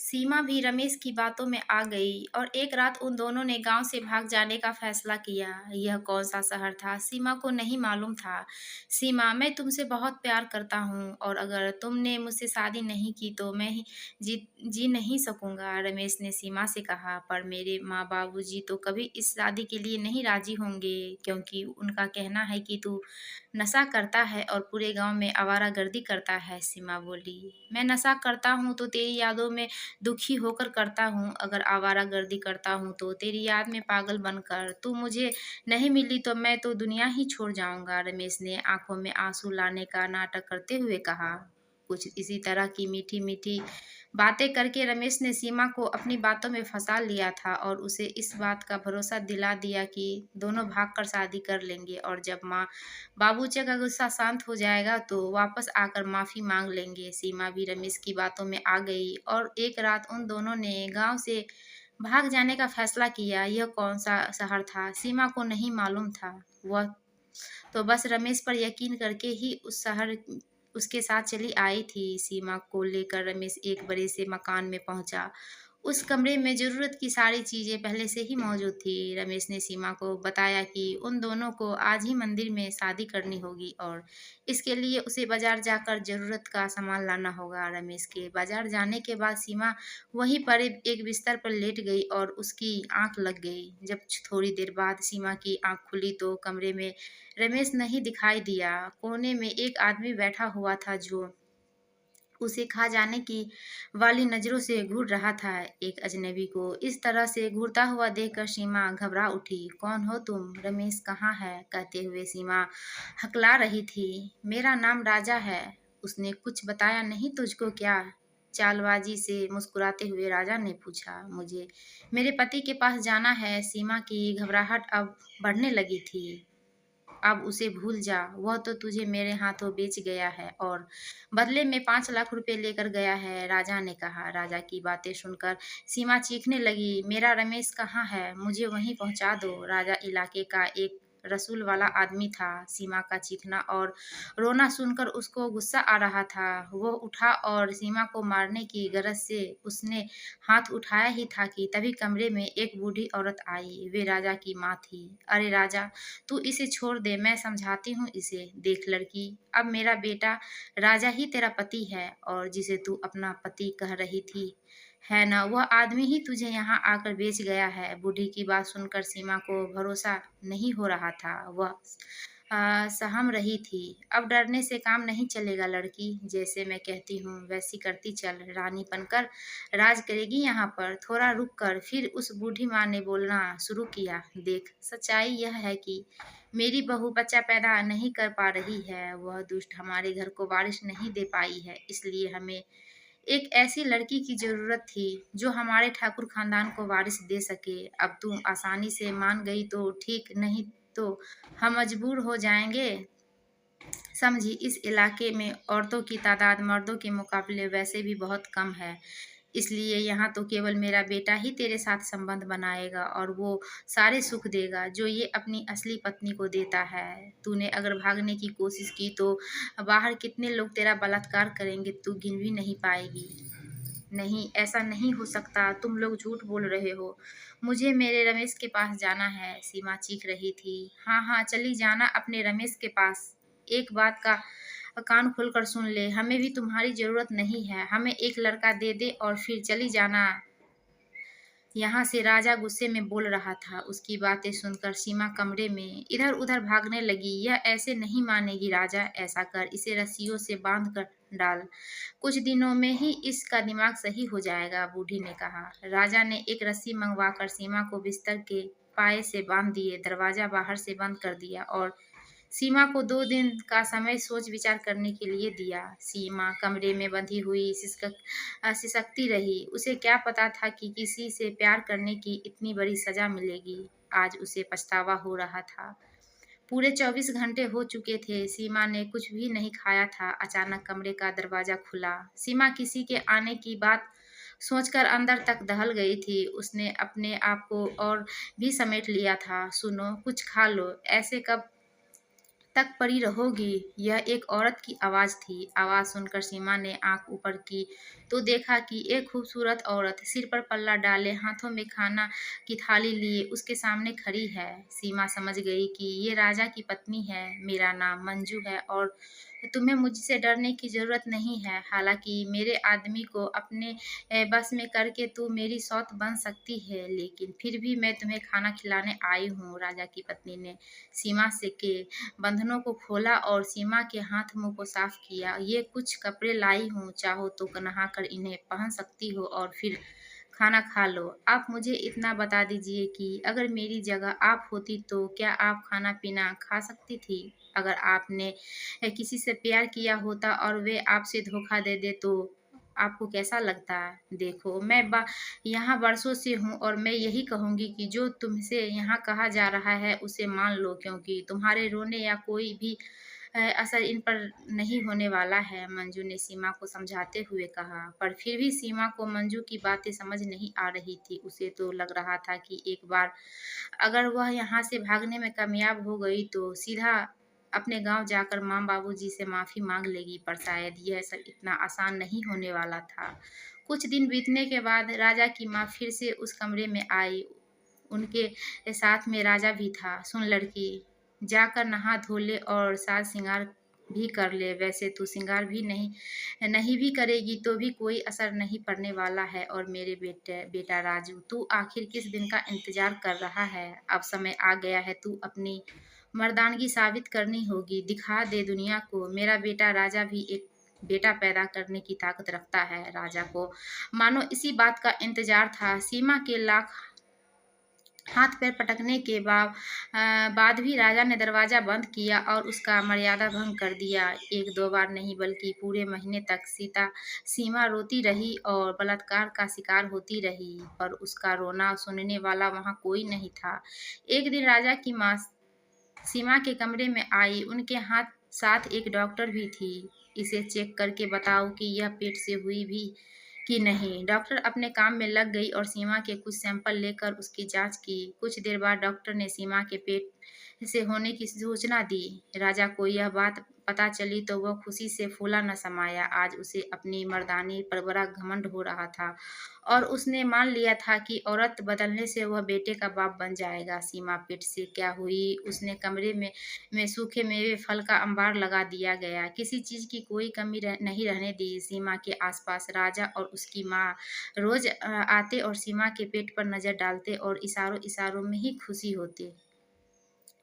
सीमा भी रमेश की बातों में आ गई और एक रात उन दोनों ने गांव से भाग जाने का फैसला किया। यह कौन सा शहर था, सीमा को नहीं मालूम था। सीमा, मैं तुमसे बहुत प्यार करता हूँ और अगर तुमने मुझसे शादी नहीं की तो मैं जी नहीं सकूंगा, रमेश ने सीमा से कहा। पर मेरे माँ बाबूजी तो कभी इस शादी के लिए नहीं राजी होंगे, क्योंकि उनका कहना है कि तू नशा करता है और पूरे गांव में आवारागर्दी करता है। सीमा बोली, मैं नशा करता हूँ तो तेरी यादों में दुखी होकर करता हूँ, अगर आवारागर्दी करता हूँ तो तेरी याद में पागल बनकर। तू मुझे नहीं मिली तो मैं तो दुनिया ही छोड़ जाऊंगा, रमेश ने आंखों में आंसू लाने का नाटक करते हुए कहा। कुछ इसी तरह की मीठी मीठी बातें करके रमेश ने सीमा को अपनी बातों में फंसा लिया था और उसे इस बात का भरोसा दिला दिया कि दोनों भागकर शादी कर लेंगे और जब माँ बाबूजी का गुस्सा शांत हो जाएगा तो वापस आकर माफी मांग लेंगे। सीमा भी रमेश की बातों में आ गई और एक रात उन दोनों ने गांव से भाग जाने का फैसला किया। यह कौन सा शहर था, सीमा को नहीं मालूम था। वह तो बस रमेश पर यकीन करके ही उस शहर उसके साथ चली आई थी। सीमा को लेकर रमेश एक बड़े से मकान में पहुंचा। उस कमरे में ज़रूरत की सारी चीज़ें पहले से ही मौजूद थी। रमेश ने सीमा को बताया कि उन दोनों को आज ही मंदिर में शादी करनी होगी और इसके लिए उसे बाजार जाकर ज़रूरत का सामान लाना होगा। रमेश के बाजार जाने के बाद सीमा वहीं पर एक बिस्तर पर लेट गई और उसकी आंख लग गई। जब थोड़ी देर बाद सीमा की आंख खुली तो कमरे में रमेश नहीं दिखाई दिया। कोने में एक आदमी बैठा हुआ था जो उसे खा जाने की वाली नजरों से घूर रहा था। एक अजनबी को इस तरह से घूरता हुआ देखकर सीमा घबरा उठी। कौन हो तुम, रमेश कहाँ है, कहते हुए सीमा हकला रही थी। मेरा नाम राजा है। उसने कुछ बताया नहीं तुझको क्या, चालबाजी से मुस्कुराते हुए राजा ने पूछा। मुझे मेरे पति के पास जाना है। सीमा की घबराहट अब बढ़ने लगी थी। अब उसे भूल जा, वह तो तुझे मेरे हाथों बेच गया है और बदले में 5 लाख रुपए लेकर गया है, राजा ने कहा। राजा की बातें सुनकर सीमा चीखने लगी। मेरा रमेश कहाँ है, मुझे वहीं पहुंचा दो। राजा इलाके का एक रसूल वाला आदमी था। सीमा का चीखना और रोना सुनकर उसको गुस्सा आ रहा था। वो उठा और सीमा को मारने की गरज से उसने हाथ उठाया ही था कि तभी कमरे में एक बूढ़ी औरत आई। वे राजा की माँ थी। अरे राजा, तू इसे छोड़ दे, मैं समझाती हूँ इसे। देख लड़की, अब मेरा बेटा राजा ही तेरा पति है और जिसे तू अपना पति कह रही थी, है ना, वह आदमी ही तुझे यहाँ आकर बेच गया है। बूढ़ी की बात सुनकर सीमा को भरोसा नहीं हो रहा था। वह सहम रही थी। अब डरने से काम नहीं चलेगा लड़की, जैसे मैं कहती हूँ वैसी करती चल, रानी बनकर राज करेगी यहाँ पर। थोड़ा रुक कर फिर उस बूढ़ी माँ ने बोलना शुरू किया। देख, सच्चाई यह है कि मेरी बहू बच्चा पैदा नहीं कर पा रही है। वह दुष्ट हमारे घर को वारिस नहीं दे पाई है, इसलिए हमें एक ऐसी लड़की की जरूरत थी जो हमारे ठाकुर खानदान को वारिस दे सके। अब तुम आसानी से मान गई तो ठीक, नहीं तो हम मजबूर हो जाएंगे। समझी, इस इलाके में औरतों की तादाद मर्दों के मुकाबले वैसे भी बहुत कम है, इसलिए यहाँ तो केवल मेरा बेटा ही तेरे साथ संबंध बनाएगा और वो सारे सुख देगा जो ये अपनी असली पत्नी को देता है। तूने अगर भागने की कोशिश की तो बाहर कितने लोग तेरा बलात्कार करेंगे, तू गिन भी नहीं पाएगी। नहीं, ऐसा नहीं हो सकता, तुम लोग झूठ बोल रहे हो। मुझे मेरे रमेश के पास जाना है, सीमा चीख रही थी। हाँ हाँ, चली जाना अपने रमेश के पास। एक बात का कान खोलकर सुन ले, हमें भी तुम्हारी जरूरत नहीं है। हमें एक लड़का दे दे और फिर चली जाना यहाँ से, राजा गुस्से में बोल रहा था। उसकी बातें सुनकर सीमा कमरे में इधर उधर भागने लगी। यह ऐसे नहीं मानेगी राजा, ऐसा कर, इसे रस्सियों से बांध कर डाल, कुछ दिनों में ही इसका दिमाग सही हो जाएगा, बूढ़ी ने कहा। राजा ने एक रस्सी मंगवाकर सीमा को बिस्तर के पाए से बांध दिए, दरवाजा बाहर से बंद कर दिया और सीमा को 2 दिन का समय सोच विचार करने के लिए दिया। सीमा कमरे में बंधी हुई सिसकती रही। उसे क्या पता था कि किसी से प्यार करने की इतनी बड़ी सजा मिलेगी। आज उसे पछतावा हो रहा था। पूरे 24 घंटे हो चुके थे, सीमा ने कुछ भी नहीं खाया था। अचानक कमरे का दरवाजा खुला। सीमा किसी के आने की बात सोचकर अंदर तक दहल गई थी। उसने अपने आप को और भी समेट लिया था। सुनो, कुछ खा लो, ऐसे कब तक पड़ी रहोगी। यह एक औरत की आवाज़ थी। आवाज़ सुनकर सीमा ने आंख ऊपर की तो देखा कि एक खूबसूरत औरत सिर पर पल्ला डाले हाथों में खाना की थाली लिए उसके सामने खड़ी है। सीमा समझ गई कि ये राजा की पत्नी है। मेरा नाम मंजू है और तुम्हें मुझसे डरने की ज़रूरत नहीं है। हालांकि मेरे आदमी को अपने बस में करके तू मेरी सौत बन सकती है, लेकिन फिर भी मैं तुम्हें खाना खिलाने आई हूँ। राजा की पत्नी ने सीमा से के बंधनों को खोला और सीमा के हाथ मुंह को साफ किया। ये कुछ कपड़े लाई हूँ, चाहो तो नहा कर इन्हें पहन सकती हो और फिर खाना खा लो। आप मुझे इतना बता दीजिए कि अगर मेरी जगह आप होती तो क्या आप खाना पीना खा सकती थी? अगर आपने किसी से प्यार किया होता और वे आपसे धोखा दे दे तो आपको कैसा लगता? देखो, यहाँ बरसों से हूँ और मैं यही कहूँगी कि जो तुमसे यहाँ कहा जा रहा है उसे मान लो, क्योंकि तुम्हारे रोने या कोई भी असर इन पर नहीं होने वाला है। मंजू ने सीमा को समझाते हुए कहा, पर फिर भी सीमा को मंजू की बातें समझ नहीं आ रही थी। उसे तो लग रहा था कि एक बार अगर वह यहाँ से भागने में कामयाब हो गई तो सीधा अपने गांव जाकर माँ बाबूजी से माफ़ी मांग लेगी, पर शायद यह सब इतना आसान नहीं होने वाला था। कुछ दिन बीतने के बाद राजा की माँ फिर से उस कमरे में आई। उनके साथ में राजा भी था। सुन लड़की, जाकर नहा धो ले और साज श्रृंगार भी कर ले। वैसे तू श्रृंगार भी नहीं नहीं भी करेगी तो भी कोई असर नहीं पड़ने वाला है। और मेरे बेटा राजू, तू आखिर किस दिन का इंतजार कर रहा है? अब समय आ गया है, तू अपनी मर्दानगी साबित करनी होगी। दिखा दे दुनिया को मेरा बेटा राजा भी एक बेटा पैदा करने की ताकत रखता है। राजा को मानो इसी बात का इंतजार था। सीमा के लाख हाथ पैर पटकने के बाद भी राजा ने दरवाजा बंद किया और उसका मर्यादा भंग कर दिया। एक दो बार नहीं बल्कि पूरे महीने तक सीमा रोती रही और बलात्कार का शिकार होती रही, पर उसका रोना सुनने वाला वहाँ कोई नहीं था। एक दिन राजा की माँ सीमा के कमरे में आई। उनके साथ एक डॉक्टर भी थी। इसे चेक करके बताओ कि यह पेट से हुई भी कि नहीं। डॉक्टर अपने काम में लग गई और सीमा के कुछ सैंपल लेकर उसकी जांच की। कुछ देर बाद डॉक्टर ने सीमा के पेट से होने की सूचना दी। राजा को यह बात पता चली तो वह खुशी से फूला न समाया। आज उसे अपनी मर्दानी पर बड़ा घमंड हो रहा था और उसने मान लिया था कि औरत बदलने से वह बेटे का बाप बन जाएगा। सीमा पेट से क्या हुई? उसने कमरे में सूखे मेवे फल का अंबार लगा दिया गया। किसी चीज की कोई कमी नहीं रहने दी। सीमा के आसपास राजा और उसकी माँ रोज आते और सीमा के पेट पर नजर डालते और इशारों इशारों में ही खुशी होती।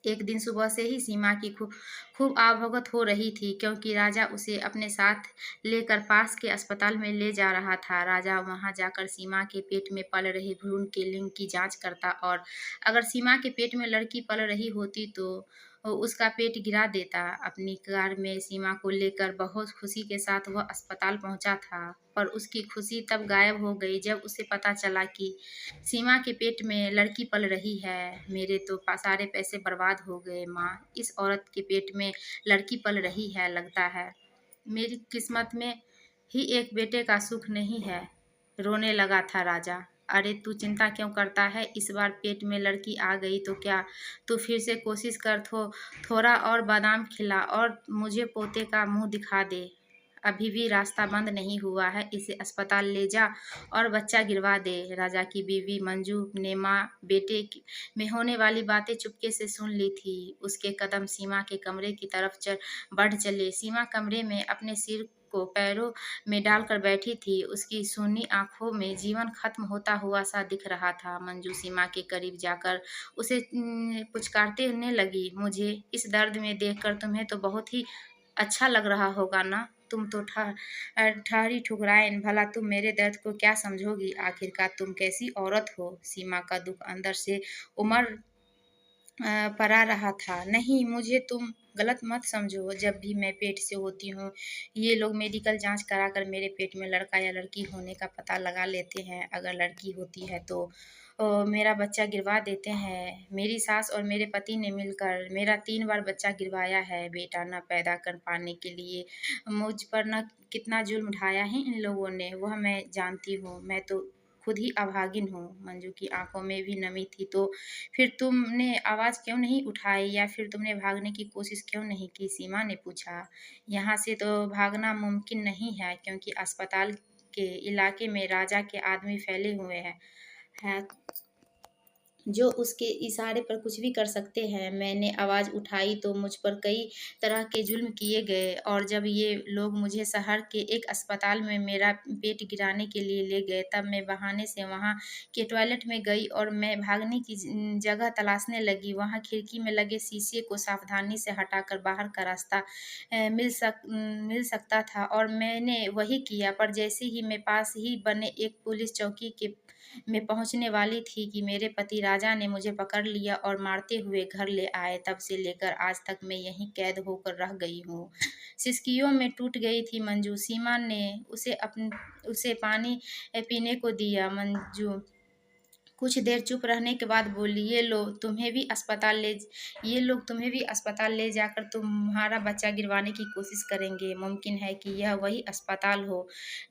एक दिन सुबह से ही सीमा की खूब खूब आवभगत हो रही थी, क्योंकि राजा उसे अपने साथ लेकर पास के अस्पताल में ले जा रहा था। राजा वहां जाकर सीमा के पेट में पल रहे भ्रूण के लिंग की जांच करता और अगर सीमा के पेट में लड़की पल रही होती तो उसका पेट गिरा देता। अपनी कार में सीमा को लेकर बहुत खुशी के साथ वह अस्पताल पहुंचा था, पर उसकी खुशी तब गायब हो गई जब उसे पता चला कि सीमा के पेट में लड़की पल रही है। मेरे तो सारे पैसे बर्बाद हो गए माँ। इस औरत के पेट में लड़की पल रही है। लगता है मेरी किस्मत में ही एक बेटे का सुख नहीं है। रोने लगा था राजा। अरे तू चिंता क्यों करता है? इस बार पेट में लड़की आ गई तो क्या तू फिर से कोशिश कर, थोड़ा और बादाम खिला और मुझे पोते का मुंह दिखा दे। अभी भी रास्ता बंद नहीं हुआ है। इसे अस्पताल ले जा और बच्चा गिरवा दे। राजा की बीवी मंजू ने माँ बेटे में होने वाली बातें चुपके से सुन ली थी। उसके कदम सीमा के कमरे की तरफ बढ़ चले। सीमा कमरे में अपने सिर को पैरों में डालकर बैठी थी। उसकी सूनी आंखों में जीवन खत्म होता हुआ सा दिख रहा था। मंजू सीमा के करीब जाकर उसे पुचकारने लगी, मुझे इस दर्द में देखकर तुम्हें तो बहुत ही अच्छा लग रहा होगा ना? तुम तो ठहरी ठुकराइन, भला तुम मेरे दर्द को क्या समझोगी? आखिरकार तुम कैसी औरत हो? सीमा का दुख अंदर से उमड़ पड़ा रहा था। नहीं, मुझे तुम गलत मत समझो। जब भी मैं पेट से होती हूँ ये लोग मेडिकल जांच कराकर मेरे पेट में लड़का या लड़की होने का पता लगा लेते हैं। अगर लड़की होती है तो मेरा बच्चा गिरवा देते हैं। मेरी सास और मेरे पति ने मिलकर मेरा 3 बार बच्चा गिरवाया है। बेटा न पैदा कर पाने के लिए मुझ पर न कितना जुल्म ढाया है इन लोगों ने, वह मैं जानती हूँ। मैं तो खुद ही अभागिन हो। मंजू की आँखों में भी नमी थी। तो फिर तुमने आवाज़ क्यों नहीं उठाई या फिर तुमने भागने की कोशिश क्यों नहीं की? सीमा ने पूछा। यहाँ से तो भागना मुमकिन नहीं है क्योंकि अस्पताल के इलाके में राजा के आदमी फैले हुए हैं जो उसके इशारे पर कुछ भी कर सकते हैं। मैंने आवाज़ उठाई तो मुझ पर कई तरह के जुल्म किए गए और जब ये लोग मुझे शहर के एक अस्पताल में मेरा पेट गिराने के लिए ले गए, तब मैं बहाने से वहाँ के टॉयलेट में गई और मैं भागने की जगह तलाशने लगी। वहाँ खिड़की में लगे शीशे को सावधानी से हटाकर बाहर का रास्ता मिल सकता था और मैंने वही किया। पर जैसे ही मैं पास ही बने एक पुलिस चौकी के में पहुँचने वाली थी कि मेरे पति राजा ने मुझे पकड़ लिया और मारते हुए घर ले आए। तब से लेकर आज तक मैं यहीं कैद होकर रह गई हूँ। सिसकियों में टूट गई थी मंजू। सीमा ने उसे पानी पीने को दिया। मंजू कुछ देर चुप रहने के बाद बोली, ये लोग तुम्हें भी अस्पताल ले जाकर तुम्हारा बच्चा गिरवाने की कोशिश करेंगे। मुमकिन है कि यह वही अस्पताल हो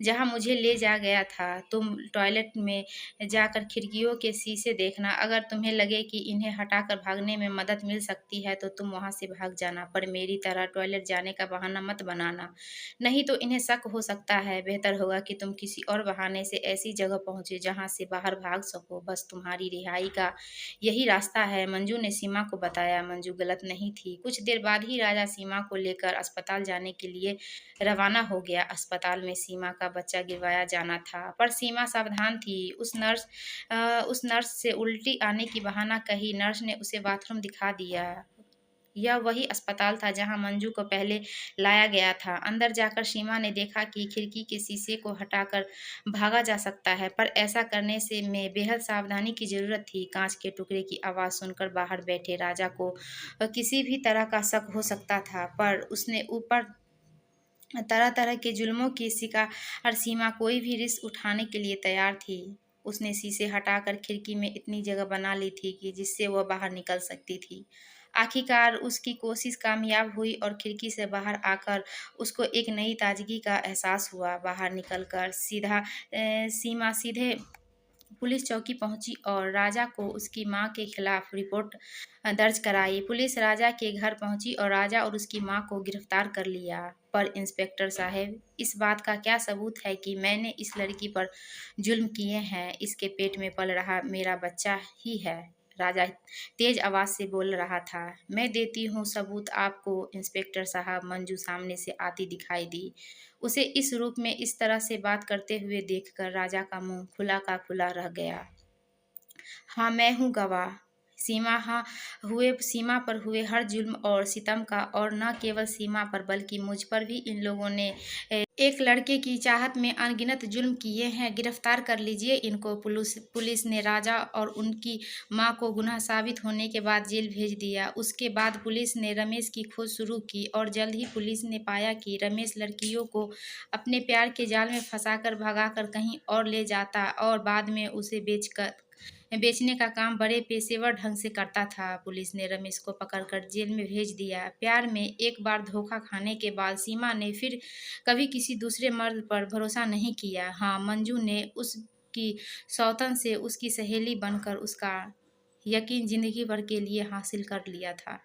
जहां मुझे ले जा गया था। तुम टॉयलेट में जाकर खिड़कियों के शीशे देखना। अगर तुम्हें लगे कि इन्हें हटाकर भागने में मदद मिल सकती है तो तुम वहां से भाग जाना, पर मेरी तरह टॉयलेट जाने का बहाना मत बनाना, नहीं तो इन्हें शक हो सकता है। बेहतर होगा कि तुम किसी और बहाने से ऐसी जगह पहुंचे जहां से बाहर भाग सको। बस तुम्हारी रिहाई का यही रास्ता है, मंजू ने सीमा को बताया। मंजू गलत नहीं थी। कुछ देर बाद ही राजा सीमा को लेकर अस्पताल जाने के लिए रवाना हो गया। अस्पताल में सीमा का बच्चा गिरवाया जाना था, पर सीमा सावधान थी। उस नर्स से उल्टी आने की बहाना कही। नर्स ने उसे बाथरूम दिखा दिया। यह वही अस्पताल था जहां मंजू को पहले लाया गया था। अंदर जाकर सीमा ने देखा कि खिड़की के शीशे को हटाकर भागा जा सकता है, पर ऐसा करने से में बेहद सावधानी की ज़रूरत थी। कांच के टुकड़े की आवाज़ सुनकर बाहर बैठे राजा को किसी भी तरह का शक हो सकता था, पर उसने ऊपर तरह तरह के जुल्मों की शिकार सीमा कोई भी रिस्क उठाने के लिए तैयार थी। उसने शीशे हटाकर खिड़की में इतनी जगह बना ली थी कि जिससे वह बाहर निकल सकती थी। आखिरकार उसकी कोशिश कामयाब हुई और खिड़की से बाहर आकर उसको एक नई ताजगी का एहसास हुआ। बाहर निकलकर सीमा सीधे पुलिस चौकी पहुंची और राजा को उसकी मां के खिलाफ रिपोर्ट दर्ज कराई। पुलिस राजा के घर पहुंची और राजा और उसकी मां को गिरफ्तार कर लिया। पर इंस्पेक्टर साहब, इस बात का क्या सबूत है कि मैंने इस लड़की पर जुल्म किए हैं? इसके पेट में पल रहा मेरा बच्चा ही है, राजा तेज आवाज से बोल रहा था। मैं देती हूँ सबूत आपको इंस्पेक्टर साहब। मंजू सामने से आती दिखाई दी। उसे इस रूप में इस तरह से बात करते हुए देखकर राजा का मुंह खुला का खुला रह गया। हाँ, मैं हूँ गवाह। सीमा पर हुए हर जुल्म और सितम का, और न केवल सीमा पर बल्कि मुझ पर भी इन लोगों ने एक लड़के की चाहत में अनगिनत जुल्म किए हैं। गिरफ्तार कर लीजिए इनको। पुलिस ने राजा और उनकी मां को गुनाह साबित होने के बाद जेल भेज दिया। उसके बाद पुलिस ने रमेश की खोज शुरू की और जल्द ही पुलिस ने पाया कि रमेश लड़कियों को अपने प्यार के जाल में फंसाकर भगाकर कहीं और ले जाता और बाद में उसे बेचने का काम बड़े पेशेवर ढंग से करता था। पुलिस ने रमेश को पकड़कर जेल में भेज दिया। प्यार में एक बार धोखा खाने के बाद सीमा ने फिर कभी किसी दूसरे मर्द पर भरोसा नहीं किया। हाँ, मंजू ने उसकी सौतन से उसकी सहेली बनकर उसका यकीन जिंदगी भर के लिए हासिल कर लिया था।